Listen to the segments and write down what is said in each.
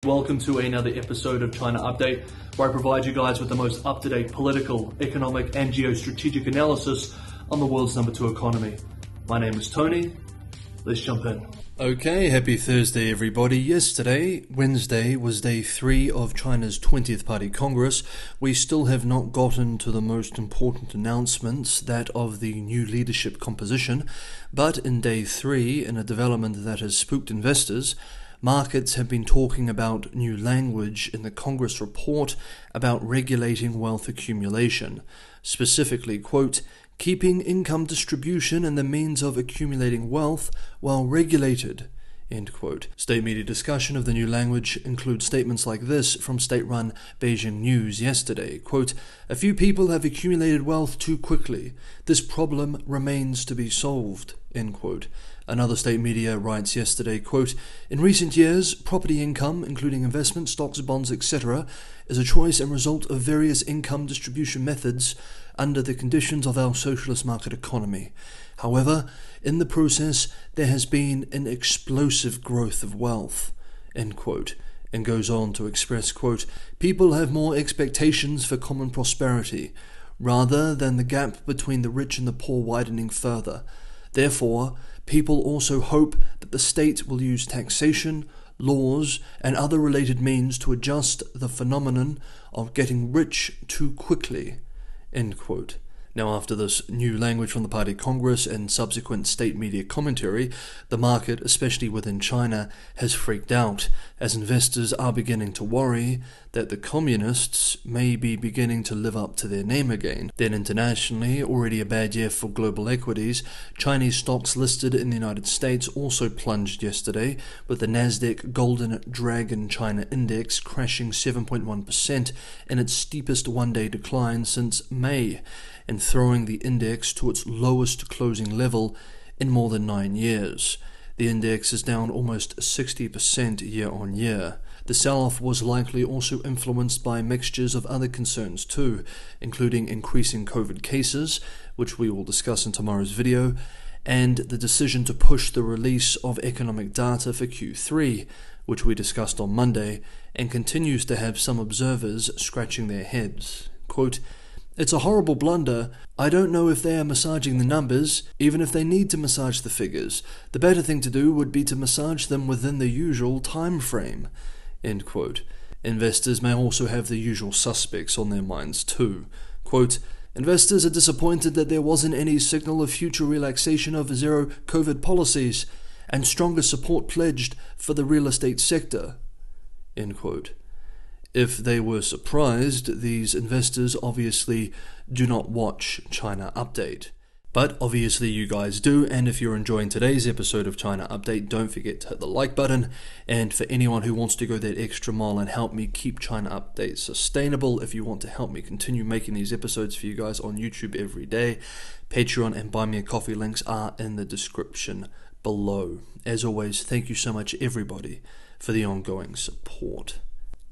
Welcome to another episode of China Update, where I provide you guys with the most up-to-date political, economic and geostrategic analysis on the world's number 2 economy. My name is Tony. Let's jump in. Okay, happy Thursday everybody. Yesterday, Wednesday, was day 3 of China's 20th Party Congress. We still have not gotten to the most important announcements, that of the new leadership composition, but in day 3, in a development that has spooked investors, markets have been talking about new language in the Congress report about regulating wealth accumulation. Specifically, quote, keeping income distribution and the means of accumulating wealth while regulated, end quote. State media discussion of the new language includes statements like this from state-run Beijing News yesterday, quote, a few people have accumulated wealth too quickly. This problem remains to be solved, end quote. Another state media writes yesterday, quote, in recent years, property income, including investment, stocks, bonds, etc., is a choice and result of various income distribution methods under the conditions of our socialist market economy. However, in the process, there has been an explosive growth of wealth, end quote, and goes on to express, quote, people have more expectations for common prosperity, rather than the gap between the rich and the poor widening further. Therefore, people also hope that the state will use taxation, laws, and other related means to adjust the phenomenon of getting rich too quickly, end quote. Now, after this new language from the Party Congress and subsequent state media commentary, the market, especially within China, has freaked out, as investors are beginning to worry that the communists may be beginning to live up to their name again. Then internationally, already a bad year for global equities, Chinese stocks listed in the United States also plunged yesterday, with the Nasdaq Golden Dragon China Index crashing 7.1% in its steepest one-day decline since May, and throwing the index to its lowest closing level in more than 9 years. The index is down almost 60% year-on-year. The sell-off was likely also influenced by mixtures of other concerns too, including increasing COVID cases, which we will discuss in tomorrow's video, and the decision to push the release of economic data for Q3, which we discussed on Monday, and continues to have some observers scratching their heads. Quote, it's a horrible blunder. I don't know if they are massaging the numbers, even if they need to massage the figures. The better thing to do would be to massage them within the usual time frame, end quote. Investors may also have the usual suspects on their minds too. Quote, investors are disappointed that there wasn't any signal of future relaxation of zero COVID policies and stronger support pledged for the real estate sector, end quote. If they were surprised, these investors obviously do not watch China Update. But obviously you guys do, and if you're enjoying today's episode of China Update, don't forget to hit the like button. And for anyone who wants to go that extra mile and help me keep China Update sustainable, if you want to help me continue making these episodes for you guys on YouTube every day, Patreon and Buy Me a Coffee links are in the description below. As always, thank you so much everybody for the ongoing support.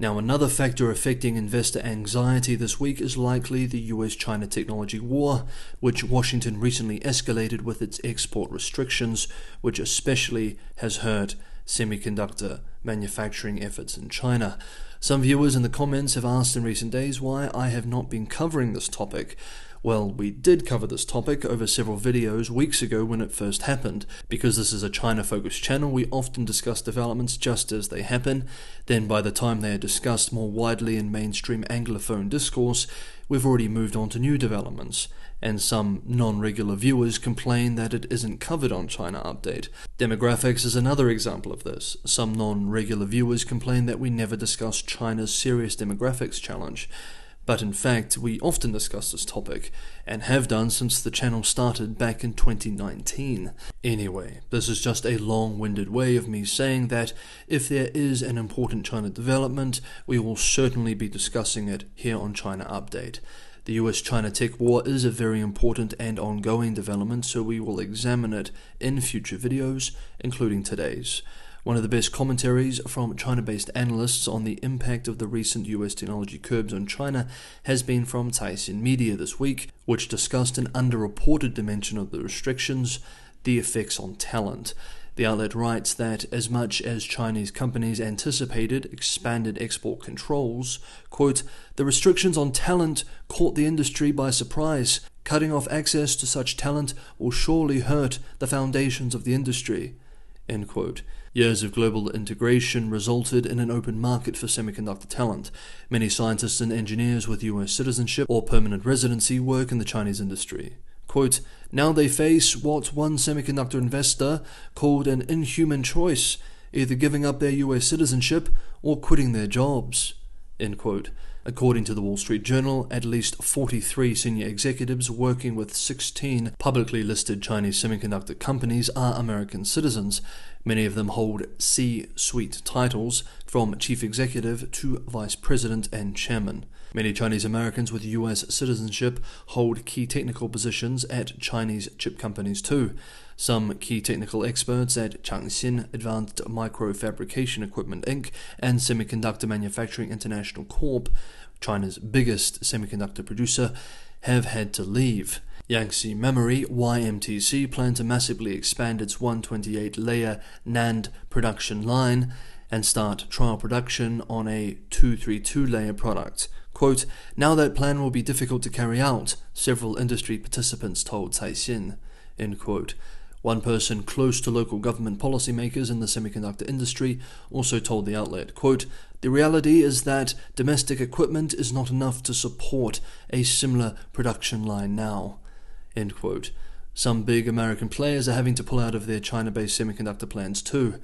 Now, another factor affecting investor anxiety this week is likely the US-China technology war, which Washington recently escalated with its export restrictions, which especially has hurt semiconductor manufacturing efforts in China. Some viewers in the comments have asked in recent days why I have not been covering this topic. Well, we did cover this topic over several videos weeks ago when it first happened. Because this is a China-focused channel, we often discuss developments just as they happen. Then by the time they are discussed more widely in mainstream Anglophone discourse, we've already moved on to new developments. And some non-regular viewers complain that it isn't covered on China Update. Demographics is another example of this. Some non-regular viewers complain that we never discuss China's serious demographics challenge. But in fact, we often discuss this topic, and have done since the channel started back in 2019. Anyway, this is just a long-winded way of me saying that if there is an important China development, we will certainly be discussing it here on China Update. The US-China tech war is a very important and ongoing development, so we will examine it in future videos, including today's. One of the best commentaries from China-based analysts on the impact of the recent US technology curbs on China has been from Taiwan Media this week, which discussed an underreported dimension of the restrictions, the effects on talent. The outlet writes that as much as Chinese companies anticipated expanded export controls, quote, the restrictions on talent caught the industry by surprise. Cutting off access to such talent will surely hurt the foundations of the industry, end quote. Years of global integration resulted in an open market for semiconductor talent. Many scientists and engineers with US citizenship or permanent residency work in the Chinese industry. Quote, now they face what one semiconductor investor called an inhuman choice, either giving up their US citizenship or quitting their jobs, end quote. According to the Wall Street Journal, at least 43 senior executives working with 16 publicly listed Chinese semiconductor companies are American citizens. Many of them hold C-suite titles, from chief executive to vice president and chairman. Many Chinese Americans with US citizenship hold key technical positions at Chinese chip companies too. Some key technical experts at Changxin Advanced Microfabrication Equipment Inc. and Semiconductor Manufacturing International Corp., China's biggest semiconductor producer, have had to leave. Yangtze Memory, YMTC, plan to massively expand its 128-layer NAND production line and start trial production on a 232-layer product. Quote, now that plan will be difficult to carry out, several industry participants told Caixin, end quote. One person close to local government policymakers in the semiconductor industry also told the outlet, quote, the reality is that domestic equipment is not enough to support a similar production line now, end quote. Some big American players are having to pull out of their China-based semiconductor plans too.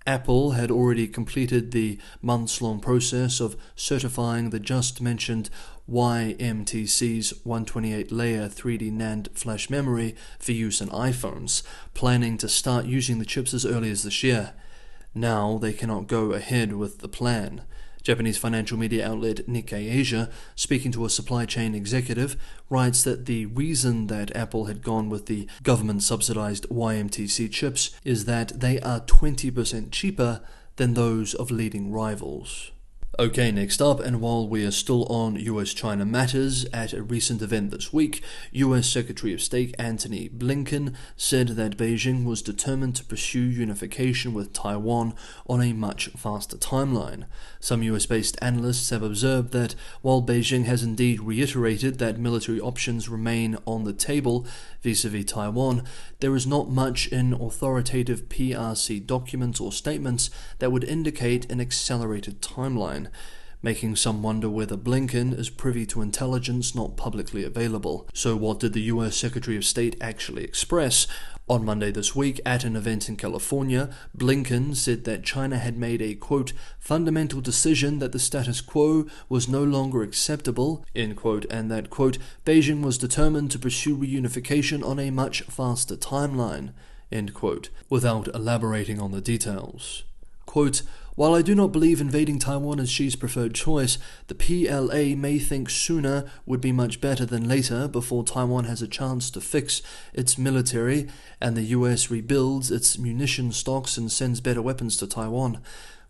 Apple had already completed the months-long process of certifying the just-mentioned YMTC's 128-layer 3D NAND flash memory for use in iPhones, planning to start using the chips as early as this year. Now they cannot go ahead with the plan. Japanese financial media outlet Nikkei Asia, speaking to a supply chain executive, writes that the reason that Apple had gone with the government-subsidized YMTC chips is that they are 20% cheaper than those of leading rivals. Okay, next up, and while we are still on US-China matters, at a recent event this week, US Secretary of State Antony Blinken said that Beijing was determined to pursue unification with Taiwan on a much faster timeline. Some US-based analysts have observed that while Beijing has indeed reiterated that military options remain on the table vis-à-vis Taiwan, there is not much in authoritative PRC documents or statements that would indicate an accelerated timeline, making some wonder whether Blinken is privy to intelligence not publicly available. So what did the US Secretary of State actually express? On Monday this week, at an event in California, Blinken said that China had made a, quote, fundamental decision that the status quo was no longer acceptable, end quote, and that, quote, Beijing was determined to pursue reunification on a much faster timeline, end quote, without elaborating on the details. Quote, while I do not believe invading Taiwan is Xi's preferred choice, the PLA may think sooner would be much better than later before Taiwan has a chance to fix its military and the US rebuilds its munition stocks and sends better weapons to Taiwan.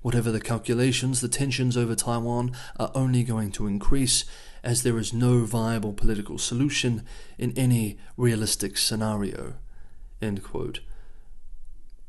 Whatever the calculations, the tensions over Taiwan are only going to increase, as there is no viable political solution in any realistic scenario, end quote.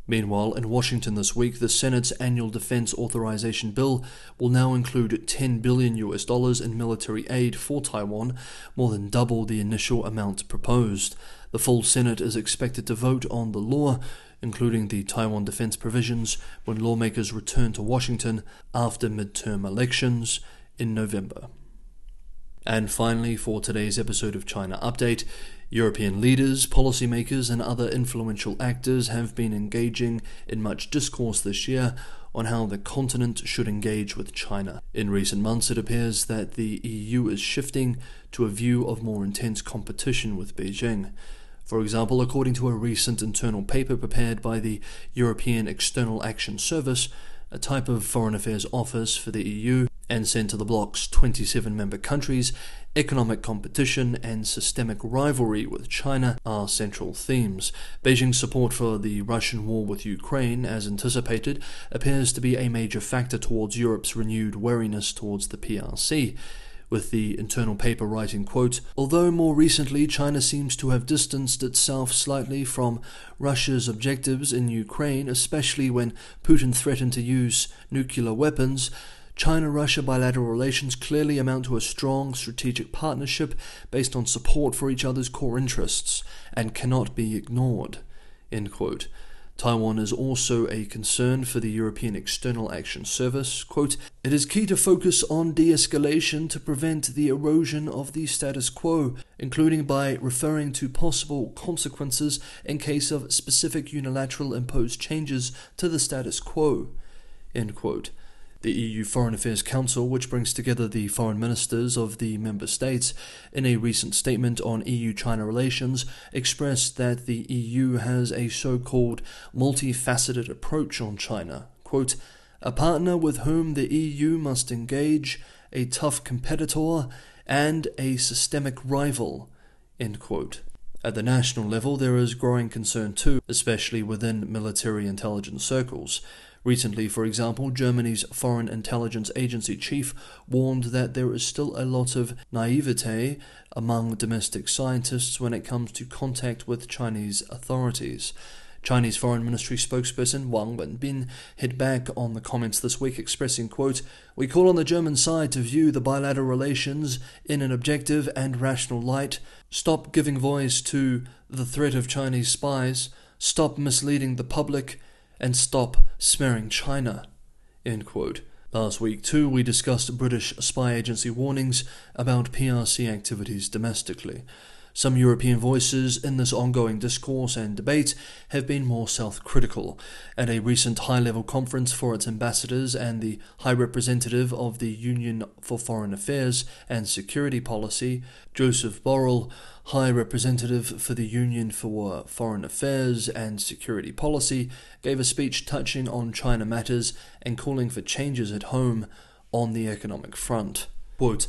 Meanwhile, in Washington this week, the Senate's annual defense authorization bill will now include $10 billion in military aid for Taiwan, more than double the initial amount proposed. The full Senate is expected to vote on the law, including the Taiwan defense provisions, when lawmakers return to Washington after midterm elections in November. And finally, for today's episode of China Update, European leaders, policymakers, and other influential actors have been engaging in much discourse this year on how the continent should engage with China. In recent months, it appears that the EU is shifting to a view of more intense competition with Beijing. For example, according to a recent internal paper prepared by the European External Action Service, a type of foreign affairs office for the EU, and sent to the bloc's 27 member countries, economic competition and systemic rivalry with China are central themes. Beijing's support for the Russian war with Ukraine, as anticipated, appears to be a major factor towards Europe's renewed wariness towards the PRC. with the internal paper writing, quote, "Although more recently China seems to have distanced itself slightly from Russia's objectives in Ukraine, especially when Putin threatened to use nuclear weapons, China-Russia bilateral relations clearly amount to a strong strategic partnership based on support for each other's core interests and cannot be ignored." End quote. Taiwan is also a concern for the European External Action Service. Quote, "It is key to focus on de-escalation to prevent the erosion of the status quo, including by referring to possible consequences in case of specific unilateral imposed changes to the status quo." End quote. The EU Foreign Affairs Council, which brings together the foreign ministers of the member states, in a recent statement on EU-China relations, expressed that the EU has a so-called multifaceted approach on China. Quote, "A partner with whom the EU must engage, a tough competitor, and a systemic rival." End quote. At the national level, there is growing concern too, especially within military intelligence circles. Recently, for example, Germany's Foreign Intelligence Agency chief warned that there is still a lot of naivete among domestic scientists when it comes to contact with Chinese authorities. Chinese Foreign Ministry spokesperson Wang Wenbin hit back on the comments this week, expressing, quote, "We call on the German side to view the bilateral relations in an objective and rational light, stop giving voice to the threat of Chinese spies, stop misleading the public, and stop smearing China." End quote. Last week, too, we discussed British spy agency warnings about PRC activities domestically. Some European voices in this ongoing discourse and debate have been more self-critical. At a recent high-level conference for its ambassadors and the High Representative of the Union for Foreign Affairs and Security Policy, Joseph Borrell, High Representative for the Union for Foreign Affairs and Security Policy, gave a speech touching on China matters and calling for changes at home on the economic front. Quote,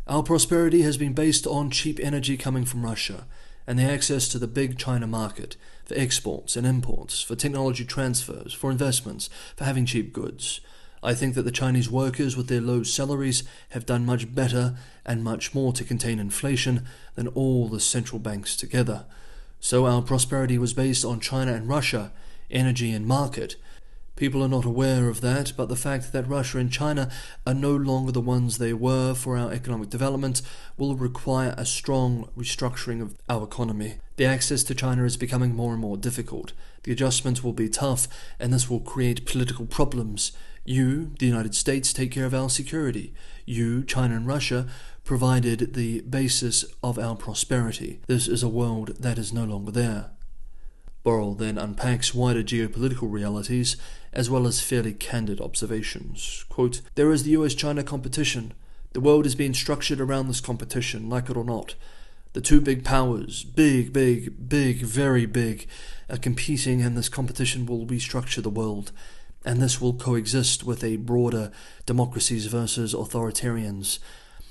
"Our prosperity has been based on cheap energy coming from Russia and the access to the big China market for exports and imports, for technology transfers, for investments, for having cheap goods. I think that the Chinese workers with their low salaries have done much better and much more to contain inflation than all the central banks together. So our prosperity was based on China and Russia, energy and market. People are not aware of that, but the fact that Russia and China are no longer the ones they were for our economic development will require a strong restructuring of our economy. The access to China is becoming more and more difficult. The adjustment will be tough, and this will create political problems. You, the United States, take care of our security. You, China and Russia, provided the basis of our prosperity. This is a world that is no longer there." Borrell then unpacks wider geopolitical realities as well as fairly candid observations. Quote, "There is the US-China competition. The world is being structured around this competition, like it or not. The two big powers, big, very big, are competing, and this competition will restructure the world. And this will coexist with a broader democracies versus authoritarians,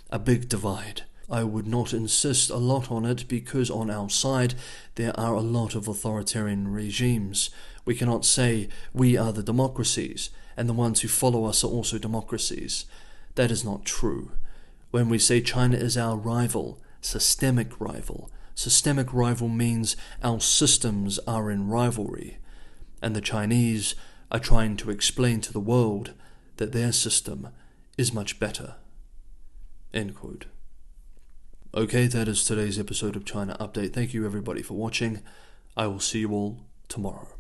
a big divide. I would not insist a lot on it because on our side there are a lot of authoritarian regimes. We cannot say we are the democracies and the ones who follow us are also democracies. That is not true. When we say China is our rival, systemic rival means our systems are in rivalry, and the Chinese are trying to explain to the world that their system is much better." End quote. Okay, that is today's episode of China Update. Thank you everybody for watching. I will see you all tomorrow.